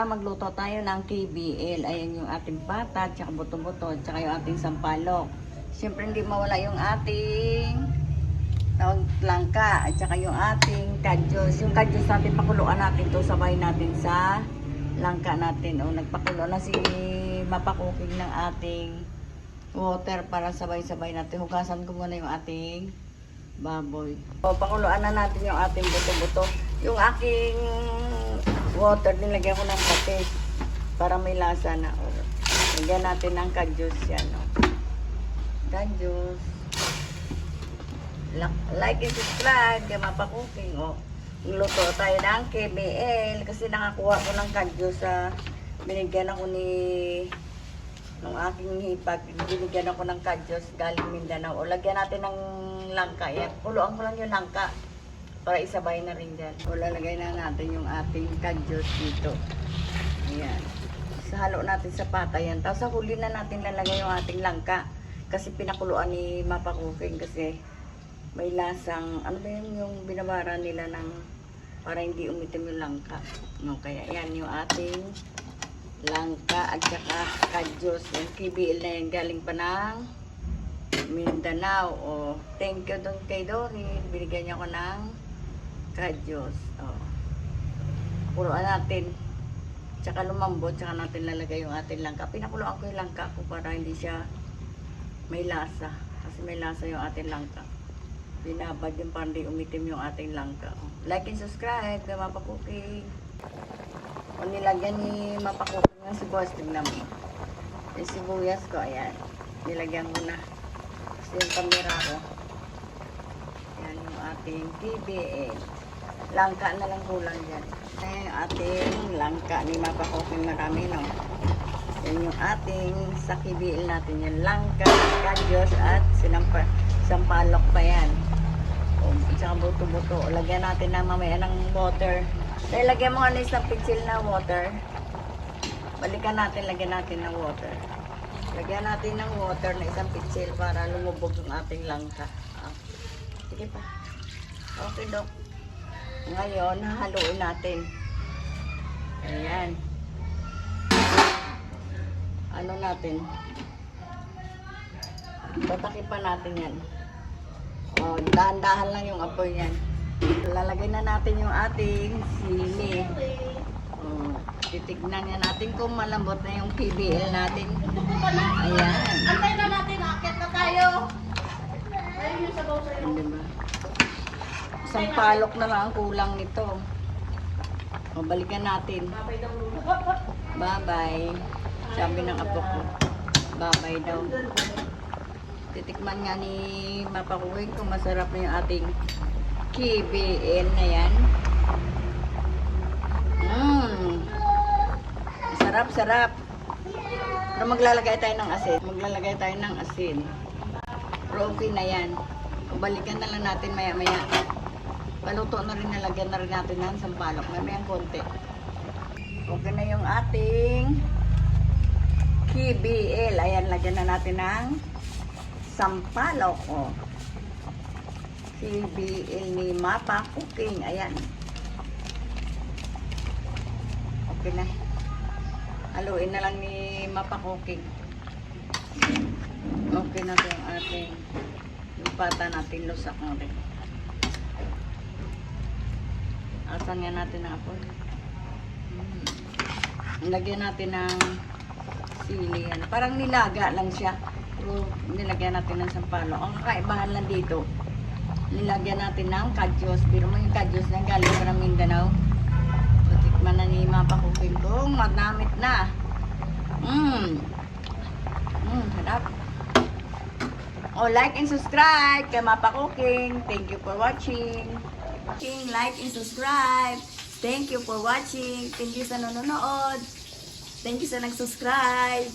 magluto tayo ng KBL. Ayan yung ating pata, tsaka buto-buto, tsaka yung ating sampalok. Siyempre hindi mawala yung ating langka, at tsaka yung ating kadyos. Yung kadyos natin, pakuluan natin to, sabay natin sa langka natin. O, nagpakulo na si mapakuking ng ating water para sabay-sabay natin. Hugasan ko muna yung ating baboy. O, pakuluan na natin yung ating buto-buto. Yung aking water, nilagyan ko ng patis para may lasa na. O, lagyan natin ng kadyos yan. O. Kadyos. Like and subscribe kay mapakuking. O, luto tayo ng KBL kasi nakakuha ko ng kadyos sa binigyan ako ng aking hipag. Binigyan ako ng kadyos galing Mindanao. O, lagyan natin ng langka. Yan, kuluan ko lang yung langka para isabay na rin dyan. O, lalagay na natin yung ating kadyos dito. Ayan. Halo natin sa pata yan. Tapos sa huli na natin lalagay yung ating langka. Kasi pinakuluan ni mapakuking kasi may lasang, ano ba yung binabara nila ng para hindi umitim yung langka. No, kaya yan yung ating langka at saka kadyos. Yung KBL na yan galing pa ng Mindanao. O, thank you doon kay Dory. Binigyan niya ko ng kadyos. O, kuluan natin. Tsaka lumambot, tsaka natin lalagay yung ating langka. Pinakuluan ko yung langka ko para hindi siya may lasa. Kasi may lasa yung ating langka. Binabad yung para hindi umitim yung ating langka. Like and subscribe kay mapakuking. O, nilagyan ni mapakuking ng sibuyas. Tignan mo. Yung sibuyas ko, ayan. Nilagyan ko na. Kasi yung kamera ko. Ayan yung ating KBL. Langka na lang kulang dyan. Ayan yung ating langka ni mapakuking marami, no? Yan yung ating sa KBL natin. Yung langka, kadyos at sampalok pa yan. O, at saka buto-buto. Lagyan natin na mamaya ng water. Dahil lagyan mo nga isang pitsil na water. Balikan natin, lagyan natin ng water. Lagyan natin ng water na isang pitsil para lumubog yung ating langka. Sige pa. Okay, Dok. Ngayon, hahaluin natin. Ayan. Ano natin? Tatakin pa natin yan. O, dahan-dahan lang yung apoy yan. Lalagay na natin yung ating sili. O, titignan niya natin kung malambot na yung KBL natin. Ayan. Antay na natin, akit na tayo. Ayun yung sabaw sa'yo. Diba? Isang palok na lang ang kulang nito. O, balikan natin. Babay daw muna. Bye-bye. Sabi ng apo ko. Bye-bye daw. Titikman nga ni mapakuking kung masarap na yung ating KBL na yan. Sarap, sarap. Pero maglalagay tayo ng asin. Maglalagay tayo ng asin. Pero okay na yan. Balikan na lang natin maya-maya. Paluto na rin, nalagyan na rin natin ng sampalok. Mamayang konti. Okay na yung ating KBL. Ayan, lagyan na natin ng sampalok. O. KBL ni mapakuking. Ayan. Okay na. Haluin na lang ni mapakuking. Okay na ito yung ating yung pata natin. Lusak na rin. Asan nga natin na apoy? Lagyan natin ng sili. Parang nilaga lang siya. Pero nilagyan natin ng sampalok. Ang kakaibahan lang dito, nilagyan natin ng kadyos. Pero may kadyos lang galing sa Mindanao. Tikman na ni mapakuking kung madamit na. Harap. Oh, like and subscribe kay mapakuking. Thank you for watching. Like and subscribe. Thank you for watching. Thank you sa nanonood. Thank you sa nag-subscribe.